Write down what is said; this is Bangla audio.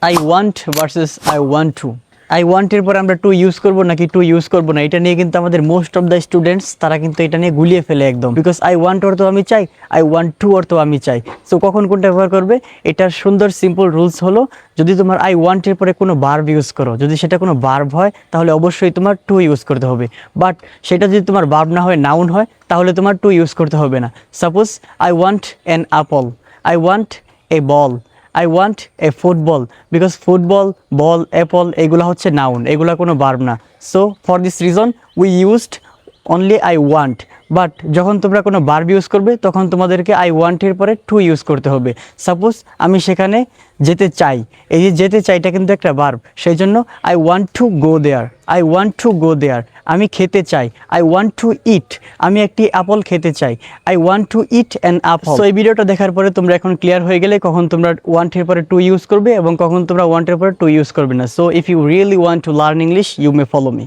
I want versus I want to. I ওয়ান্টের পর আমরা টু ইউজ করবো নাকি টু ইউজ করবো না, এটা নিয়ে কিন্তু আমাদের মোস্ট অফ দ্য স্টুডেন্টস তারা কিন্তু এটা নিয়ে গুলিয়ে ফেলে একদম। বিকজ আই ওয়ান্ট অর্থ আমি চাই, আই ওয়ান্ট টু অর্থ আমি চাই। সো কখন কোনটা ব্যবহার করবে, এটার সুন্দর সিম্পল রুলস হলো, যদি তোমার আই ওয়ান্টের পরে কোনো ভার্ব ইউজ করো, যদি সেটা কোনো ভার্ব হয় তাহলে অবশ্যই তোমার টু ইউজ করতে হবে। বাট সেটা যদি তোমার ভার্ব না হয়, নাউন হয়, তাহলে তোমার টু ইউজ করতে হবে না। Suppose I want an Apple, I want a ball, I want a football. Because football, ball, Apple এগুলো হচ্ছে নাউন, এগুলো কোনো ভার্ব না। So for this reason we used only I want. But যখন তোমরা কোনো ভার্ব ইউজ করবে তখন তোমাদেরকে আই ওয়ান্টের পরে টু ইউজ করতে হবে। সাপোজ আমি সেখানে যেতে চাই, এই যে যেতে চাইটা কিন্তু একটা ভার্ব, সেই জন্য I want to go there, I want to go there. আমি খেতে চাই, আই ওয়ান্ট টু ইট, আমি একটি অ্যাপল খেতে চাই, I want two it an Apple. So এই ভিডিওটা দেখার পরে তোমরা এখন ক্লিয়ার হয়ে গেলে কখন তোমরা ওয়ান্টের পরে টু ইউজ করবে এবং কখন তোমরা ওয়ান্টের পরে টু ইউজ করবে না। So if you really want to learn English, you may follow me.